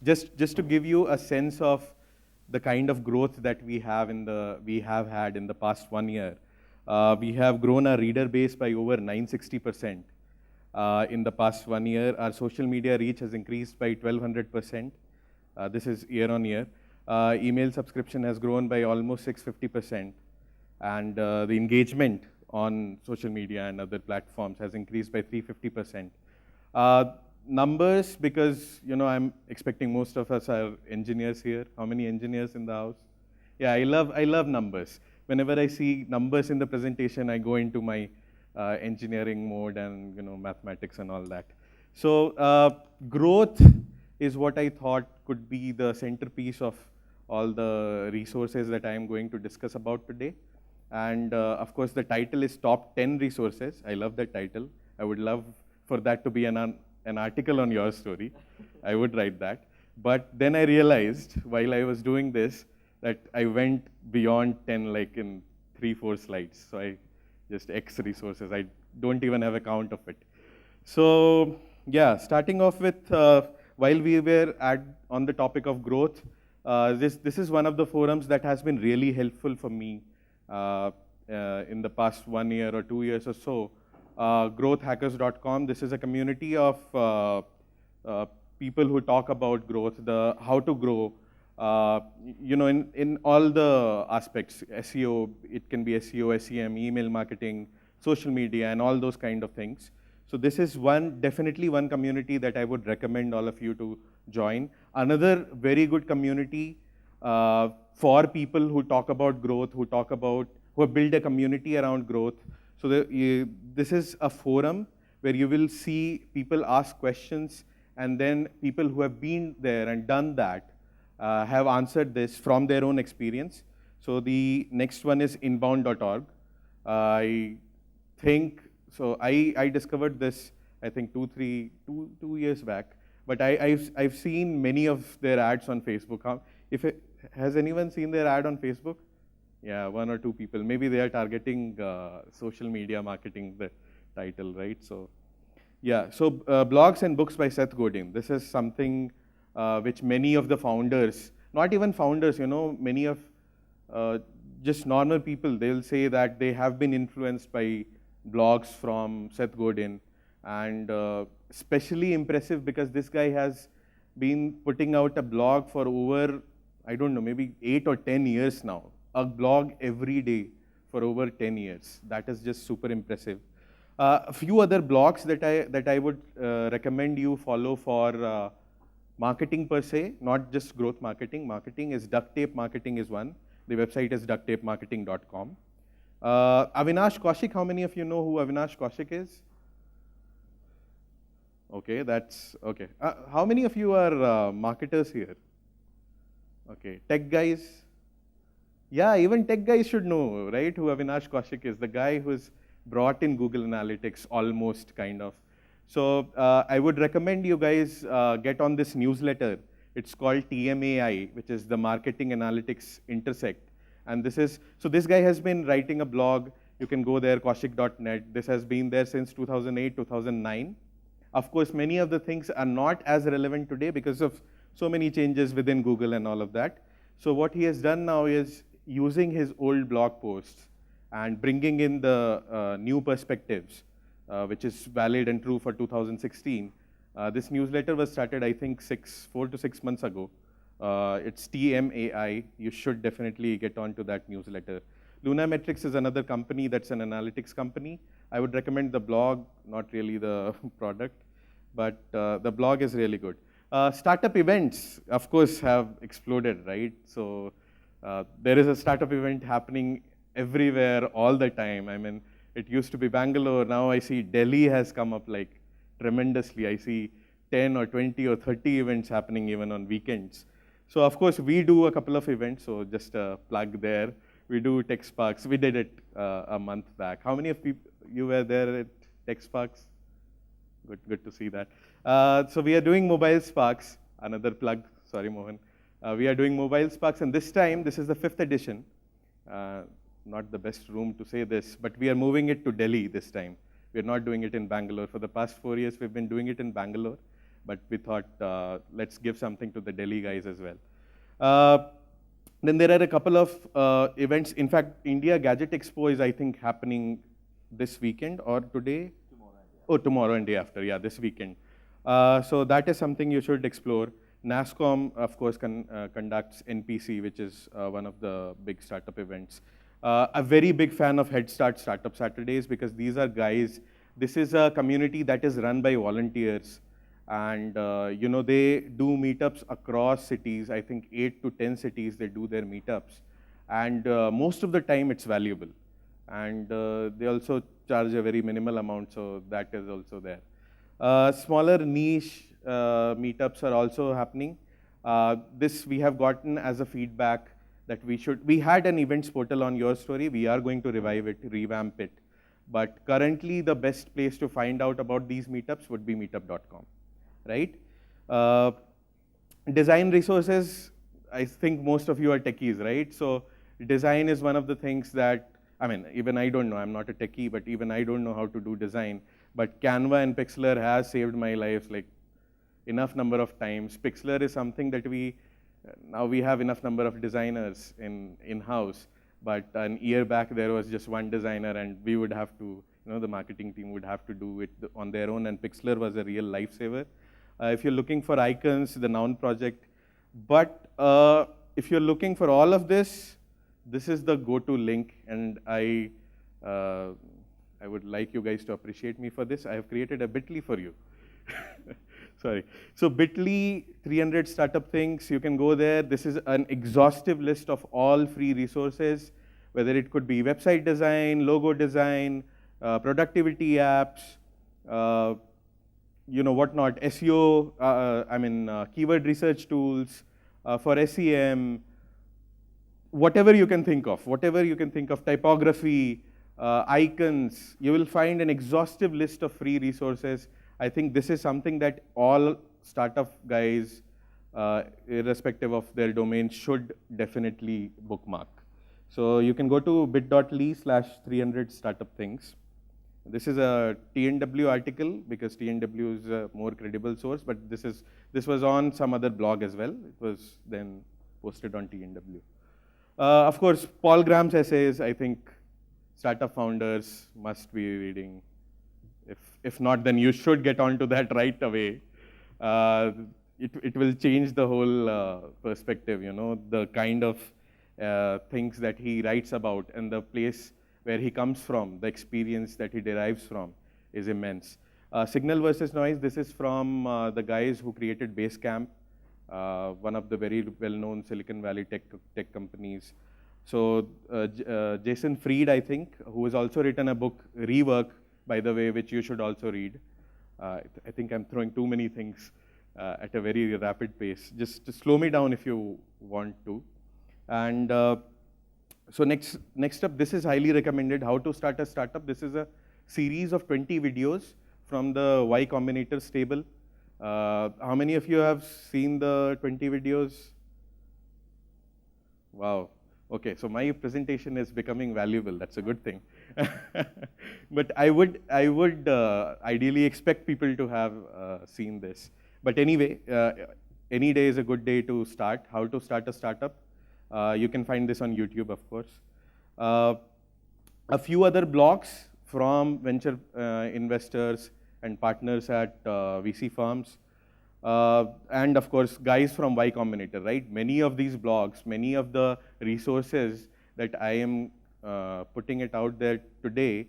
Just to give you a sense of the kind of growth that we have had in the past 1 year, we have grown our reader base by over 960%. In the past 1 year, our social media reach has increased by 1200%. This is year on year. Email subscription has grown by almost 650%. And the engagement on social media and other platforms has increased by 350%. Numbers, because I'm expecting most of us are engineers here. How many engineers in the house? Yeah, I love numbers. Whenever I see numbers in the presentation, I go into my engineering mode and mathematics and all that. So growth is what I thought could be the centerpiece of all the resources that I am going to discuss about today. And of course, the title is Top 10 Resources. I love that title. I would love for that to be an article on your story. I would write that. But then I realized while I was doing this that I went beyond 10, like in 3-4 slides. So I just X resources. I don't even have a count of it. So yeah, starting off with, while we were on the topic of growth, this is one of the forums that has been really helpful for me in the past 1 year or 2 years or so. Growthhackers.com. This is a community of people who talk about growth, how to grow, in all the aspects. SEO, it can be SEO, SEM, email marketing, social media, and all those kind of things. So this is definitely one community that I would recommend all of you to join. Another very good community for people who talk about growth, who have built a community around growth. So this is a forum where you will see people ask questions, and then people who have been there and done that have answered this from their own experience. So the next one is inbound.org. I think, so I discovered this, I think 2 years back, but I've seen many of their ads on Facebook. Has anyone seen their ad on Facebook? Yeah, 1 or 2 people. Maybe they are targeting social media marketing, the title, right? So yeah, so blogs and books by Seth Godin. This is something which many of the founders, not even founders, many of just normal people, they'll say that they have been influenced by blogs from Seth Godin. And especially impressive because this guy has been putting out a blog for over, I don't know, maybe 8 or 10 years now. A blog every day for over 10 years. That is just super impressive. A few other blogs that I would recommend you follow for marketing per se, not just growth marketing. Marketing is Duct Tape Marketing is one. The website is ducttapemarketing.com. Avinash Kaushik, how many of you know who Avinash Kaushik is? Okay, that's okay. How many of you are marketers here? Okay, tech guys? Yeah, even tech guys should know, right, who Avinash Kaushik is, the guy who's brought in Google Analytics almost, kind of. So I would recommend you guys get on this newsletter. It's called TMAI, which is the Marketing Analytics Intersect. And this guy has been writing a blog. You can go there, kaushik.net. This has been there since 2008, 2009. Of course, many of the things are not as relevant today because of so many changes within Google and all of that. So what he has done now is using his old blog posts and bringing in the new perspectives, which is valid and true for 2016. This newsletter was started, I think, 4 to 6 months ago. It's TMAI. You should definitely get onto that newsletter. Lunametrics is another company that's an analytics company. I would recommend the blog, not really the product, but the blog is really good. Startup events, of course, have exploded, right? So there is a startup event happening everywhere all the time. I mean, it used to be Bangalore. Now I see Delhi has come up like tremendously. I see 10 or 20 or 30 events happening even on weekends. So of course, we do a couple of events. So just a plug there. We do TechSparks. We did it a month back. How many of you were there at TechSparks? Good to see that. So we are doing Mobile Sparks. Another plug. Sorry, Mohan. We are doing Mobile Sparks, and this time, this is the 5th edition. Not the best room to say this, but we are moving it to Delhi this time. We are not doing it in Bangalore. For the past 4 years, we've been doing it in Bangalore. but we thought let's give something to the Delhi guys as well. Then there are a couple of events. In fact, India Gadget Expo is, I think, happening this weekend or today? Oh, tomorrow and day after, yeah, this weekend. So that is something you should explore. NASSCOM, of course, conducts NPC, which is one of the big startup events. A very big fan of Head Start Startup Saturdays because these are guys, this is a community that is run by volunteers. And you know, they do meetups across cities. I think 8 to 10 cities, they do their meetups. And most of the time, it's valuable. And they also charge a very minimal amount, so that is also there. Smaller niche meetups are also happening. This we have gotten as a feedback that we had an events portal on Your Story. We are going to revive it, revamp it. But currently, the best place to find out about these meetups would be meetup.com, right? Design resources, I think most of you are techies, right? So design is one of the things that, I mean, even I don't know, I'm not a techie, but even I don't know how to do design. But Canva and Pixlr has saved my life like enough number of times. Pixlr is something that now we have enough number of designers in-house, but an year back there was just one designer and we would have to, the marketing team would have to do it on their own, and Pixlr was a real lifesaver. If you're looking for icons, the Noun project. But if you're looking for all of this, this is the go-to link, and I would like you guys to appreciate me for this. I have created a bit.ly for you. Sorry. So bit.ly, 300 startup things, you can go there. This is an exhaustive list of all free resources, whether it could be website design, logo design, productivity apps, whatnot, SEO, keyword research tools, for SEM, whatever you can think of, typography, icons, you will find an exhaustive list of free resources. I think this is something that all startup guys, irrespective of their domain, should definitely bookmark. So you can go to bit.ly/300 startup things. This is a TNW article because TNW is a more credible source, but this was on some other blog as well. It was then posted on TNW. Of course, Paul Graham's essays, I think startup founders must be reading. If not, then you should get onto that right away. It will change the whole perspective, the kind of things that he writes about and the place where he comes from, the experience that he derives from is immense. Signal versus noise, this is from the guys who created Basecamp, one of the very well-known Silicon Valley tech companies. So Jason Fried, I think, who has also written a book, Rework, by the way, which you should also read. I think I'm throwing too many things at a very rapid pace. Just slow me down if you want to. And so next up, this is highly recommended, How to Start a Startup. This is a series of 20 videos from the Y Combinator stable. How many of you have seen the 20 videos? Wow. Okay, so my presentation is becoming valuable. That's a good thing. But I would ideally expect people to have seen this. But anyway, any day is a good day to start. How to start a startup. You can find this on YouTube, of course. A few other blogs from venture investors and partners at VC firms. And of course, guys from Y Combinator, right? Many of these blogs, many of the resources that I am putting it out there today,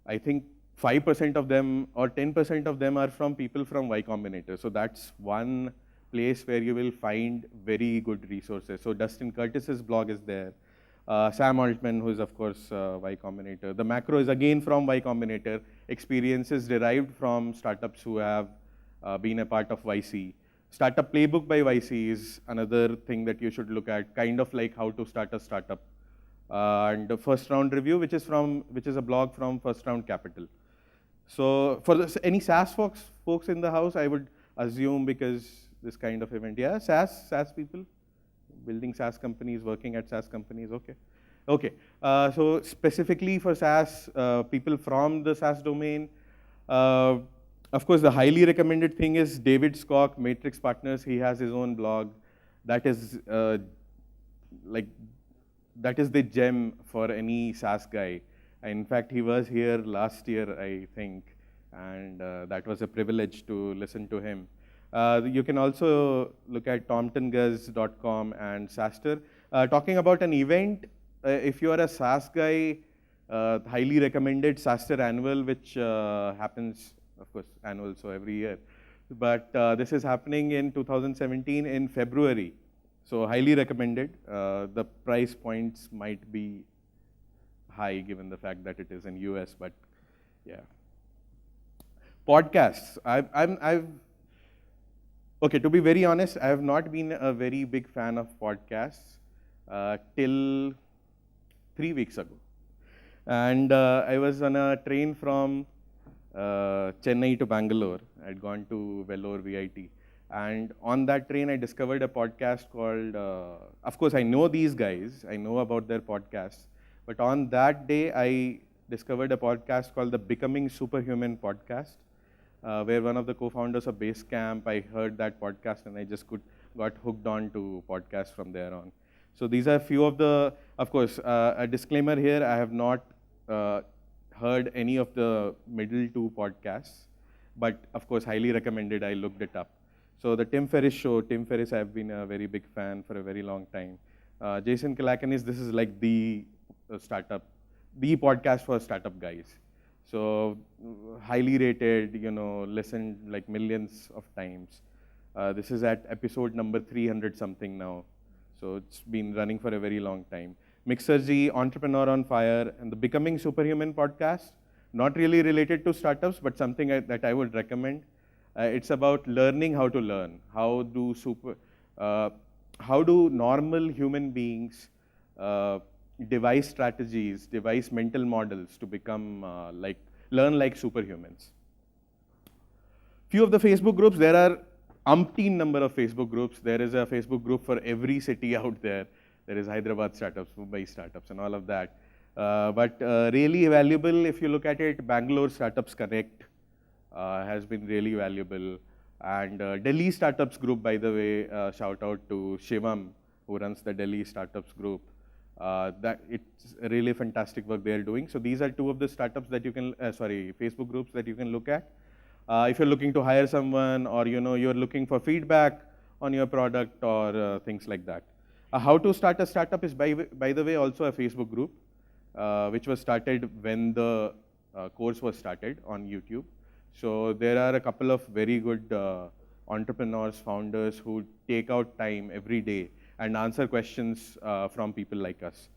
I think 5% of them or 10% of them are from people from Y Combinator. So that's one place where you will find very good resources. So Dustin Curtis's blog is there. Sam Altman, who is of course Y Combinator. The macro is again from Y Combinator. Experiences derived from startups who have been a part of YC. Startup Playbook by YC is another thing that you should look at, kind of like How to Start a Startup. And the First Round Review, which is a blog from First Round Capital. So for any SaaS folks in the house, I would assume, because this kind of event, yeah, SaaS people, building SaaS companies, working at SaaS companies, okay. Okay, so specifically for SaaS, people from the SaaS domain, Of course, the highly recommended thing is David Skok, Matrix Partners. He has his own blog. That is like that is the gem for any SaaS guy. In fact, he was here last year, I think, and that was a privilege to listen to him. You can also look at ThomptonGuz.com and SaaSter. Talking about an event, if you are a SaaS guy, highly recommended SaaSter Annual, which happens, of course, annual, so every year. But this is happening in 2017 in February. So highly recommended. The price points might be high given the fact that it is in US, but yeah. Podcasts. Okay, to be very honest, I have not been a very big fan of podcasts till 3 weeks ago. And I was on a train from Chennai to Bangalore. I'd gone to Vellore VIT. And on that train, I discovered a podcast called, of course, I know these guys. I know about their podcasts. But on that day, I discovered a podcast called the Becoming Superhuman podcast, where one of the co-founders of Basecamp, I heard that podcast and I just got hooked on to podcasts from there on. So these are a few of the, of course, a disclaimer here, I have not heard any of the middle two podcasts, but of course, highly recommended, I looked it up. So the Tim Ferriss show, Tim Ferriss, I've been a very big fan for a very long time. Jason Calacanis, this is like the podcast for startup guys. So highly rated, listened like millions of times. This is at episode number 300 something now. So it's been running for a very long time. Mixergy, Entrepreneur on Fire, and the Becoming Superhuman podcast, not really related to startups, but something that I would recommend. It's about learning how to learn. How do normal human beings devise strategies, devise mental models to become learn like superhumans. Few of the Facebook groups, there are umpteen number of Facebook groups. There is a Facebook group for every city out there. There is Hyderabad startups, Mumbai startups, and all of that. But really valuable, if you look at it, Bangalore Startups Connect has been really valuable. And Delhi Startups Group, by the way, shout out to Shivam, who runs the Delhi Startups Group. That it's really fantastic work they are doing. So these are two of the startups that you can, Facebook groups that you can look at. If you're looking to hire someone, or you're looking for feedback on your product or things like that. How to start a startup is, by the way, also a Facebook group, which was started when the course was started on YouTube. So there are a couple of very good entrepreneurs, founders who take out time every day and answer questions from people like us.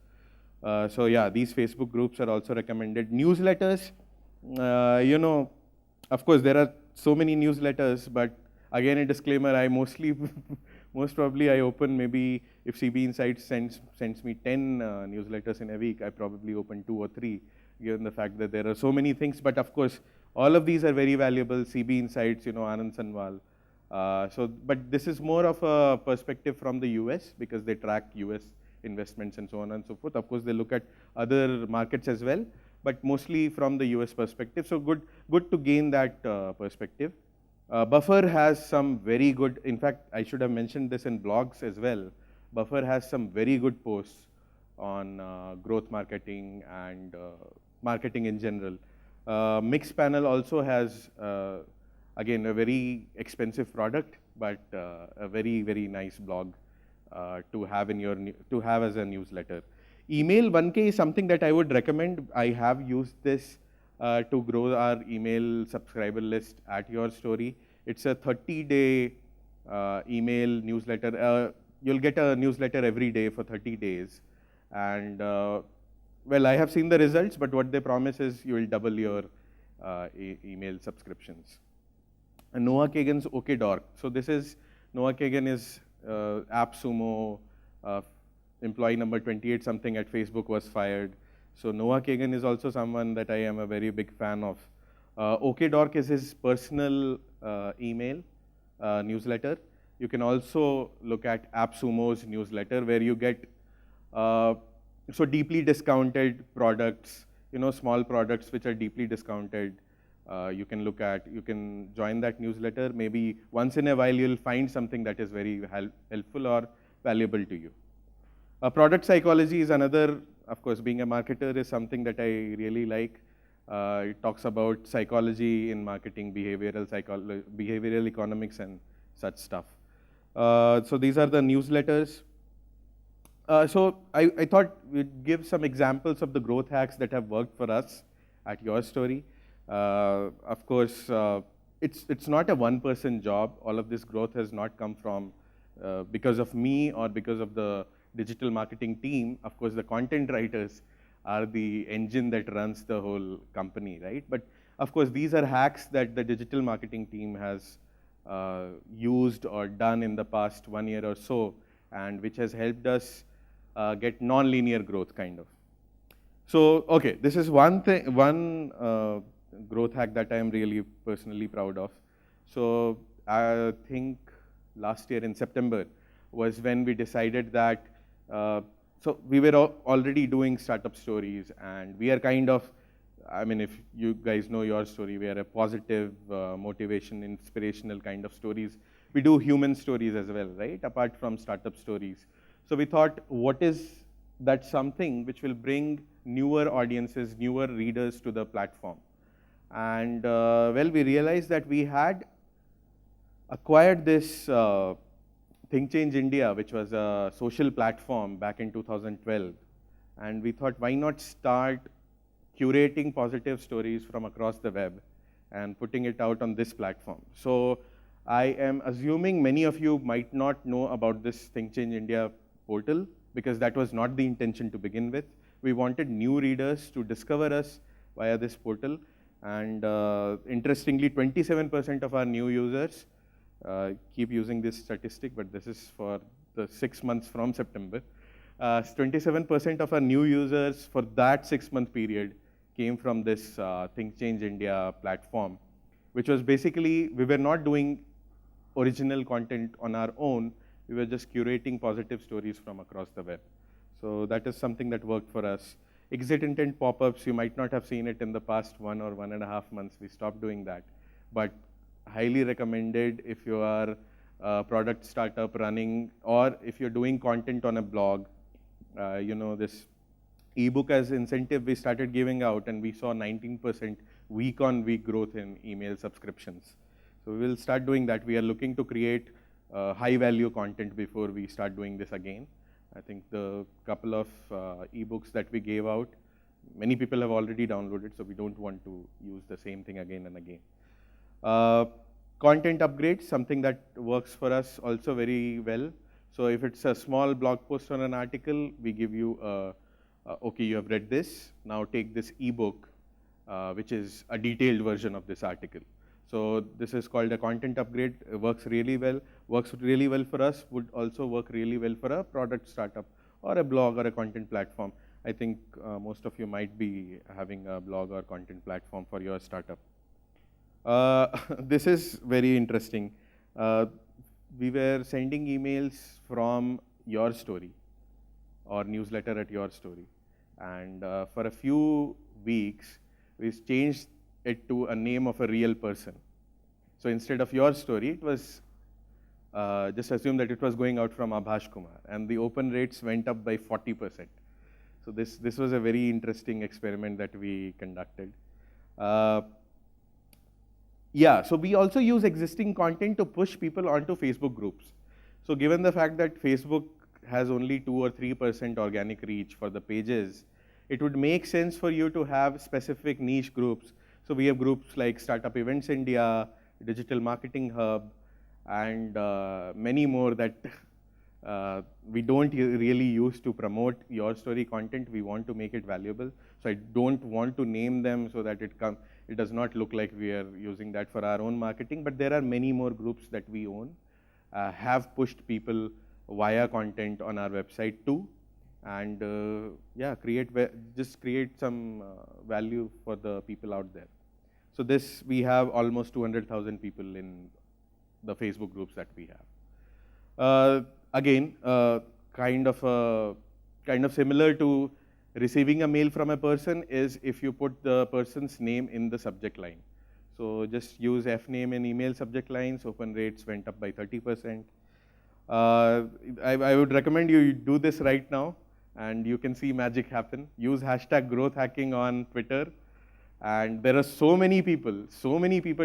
So yeah, these Facebook groups are also recommended. Newsletters, of course, there are so many newsletters, but again, a disclaimer, I mostly, most probably I open maybe, if CB Insights sends me 10 newsletters in a week, I probably open 2 or 3, given the fact that there are so many things. But of course, all of these are very valuable. CB Insights, Anand Sanwal. But this is more of a perspective from the US, because they track US investments and so on and so forth. Of course, they look at other markets as well, but mostly from the US perspective. So good to gain that perspective. Buffer has some very good, in fact, I should have mentioned this in blogs as well. Buffer has some very good posts on growth marketing and marketing in general. Mixpanel also has, again, a very expensive product, but a very, very nice blog to have as a newsletter. Email 1K is something that I would recommend. I have used this to grow our email subscriber list at Your Story. It's a 30-day email newsletter. You'll get a newsletter every day for 30 days. And well, I have seen the results, but what they promise is you will double your email subscriptions. And Noah Kagan's OKDork. So this is, Noah Kagan is AppSumo, employee number 28 something at Facebook was fired. So Noah Kagan is also someone that I am a very big fan of. OKDork is his personal email newsletter. You can also look at AppSumo's newsletter, where you get so deeply discounted products, small products which are deeply discounted. You can join that newsletter. Maybe once in a while you'll find something that is very helpful or valuable to you. Product psychology is another, of course, being a marketer is something that I really like. It talks about psychology in marketing, behavioral economics and such stuff. So these are the newsletters. So I thought we'd give some examples of the growth hacks that have worked for us at Your Story. Of course, it's not a one-person job. All of this growth has not come from because of me or because of the digital marketing team. Of course, the content writers are the engine that runs the whole company, right? But of course, these are hacks that the digital marketing team has used or done in the past 1 year or so, and which has helped us get non-linear growth, kind of. So, okay, this is one growth hack that I am really personally proud of. So, I think last year in September was when we decided that, so we were already doing startup stories, and we are kind of, I mean, if you guys know Your Story, we are a positive, motivation, inspirational kind of stories. We do human stories as well, right? Apart from startup stories. So we thought, what is that something which will bring newer audiences, newer readers to the platform? And well, we realized that we had acquired this Think Change India, which was a social platform back in 2012. And we thought, why not start curating positive stories from across the web and putting it out on this platform? So I am assuming many of you might not know about this Think Change India portal, because that was not the intention to begin with. We wanted new readers to discover us via this portal. And interestingly, 27% of our new users, keep using this statistic, but this is for the 6 months from September. 27% of our new users for that 6-month period came from this Think Change India platform, which was basically, we were not doing original content on our own. We were just curating positive stories from across the web. So that is something that worked for us. Exit intent pop-ups, you might not have seen it in the past 1 or 1.5 months. We stopped doing that. But highly recommended if you are a product startup running, or if you're doing content on a blog. You know, this ebook as incentive we started giving out, and we saw 19% week-on-week growth in email subscriptions. So we will start doing that. We are looking to create high-value content before we start doing this again. I think the couple of ebooks that we gave out, many people have already downloaded, so we don't want to use the same thing again and again. Content upgrades, something that works for us also very well. So if it's a small blog post on an article, we give you okay, you have read this, now take this ebook, which is a detailed version of this article. So this is called a content upgrade. It works really well for us, would also work really well for a product startup or a blog or a content platform. I think most of you might be having a blog or content platform for your startup. This is very interesting. We were sending emails from Your Story or newsletter at Your Story. And for a few weeks, we changed it to a name of a real person. So instead of Your Story, it was, just assume that it was going out from Abhash Kumar. And the open rates went up by 40%. So this was a very interesting experiment that we conducted. Yeah, so we also use existing content to push people onto Facebook groups. So given the fact that Facebook has only 2 or 3% organic reach for the pages, it would make sense for you to have specific niche groups. So we have groups like Startup Events India, Digital Marketing Hub, and many more that we don't really use to promote Your Story content. We want to make it valuable. So I don't want to name them so that it does not look like we are using that for our own marketing. But there are many more groups that we own, have pushed people via content on our website too. And yeah, just create some value for the people out there. So this, we have almost 200,000 people in the Facebook groups that we have. Again, kind of similar to receiving a mail from a person is if you put the person's name in the subject line. So just use fname in email subject lines. Open rates went up by 30%. I would recommend you do this right now, and you can see magic happen. Use hashtag growth hacking on Twitter, and there are so many people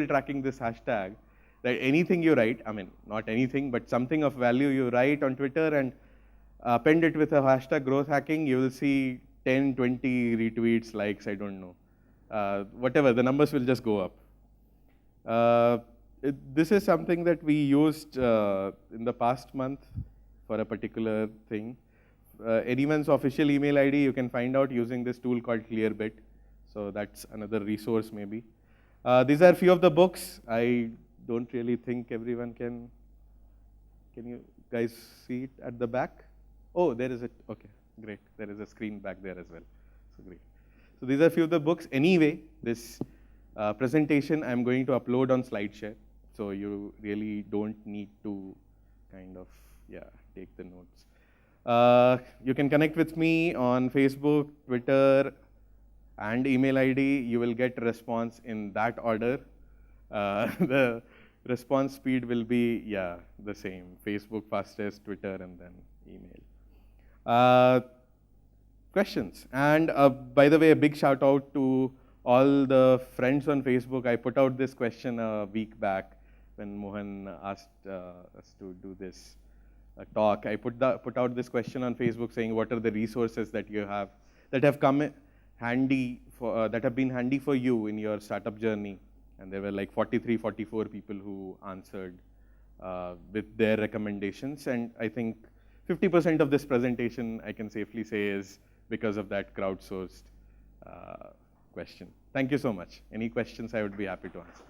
tracking this hashtag that anything you write, I mean, not anything, but something of value you write on Twitter and append it with a hashtag growth hacking, you will see 10, 20 retweets, likes, I don't know. Whatever, the numbers will just go up. This is something that we used in the past month for a particular thing. Anyone's official email ID you can find out using this tool called Clearbit. So that's another resource maybe. These are a few of the books. I don't really think everyone can you guys see it at the back? Oh, there is it. Okay, great. There is a screen back there as well. So great. So these are a few of the books. Anyway, this presentation I'm going to upload on SlideShare. So you really don't need to kind of, take the notes. You can connect with me on Facebook, Twitter, and email ID. You will get response in that order. The response speed will be, the same. Facebook fastest, Twitter, and then email. Questions? And by the way, a big shout out to all the friends on Facebook. I put out this question a week back when Mohan asked us to do this talk. I put out this question on Facebook saying, what are the resources that you have that have come handy for that have been handy for you in your startup journey? And there were like 43, 44 people who answered with their recommendations. And I think 50% of this presentation, I can safely say, is because of that crowdsourced question. Thank you so much. Any questions, I would be happy to answer.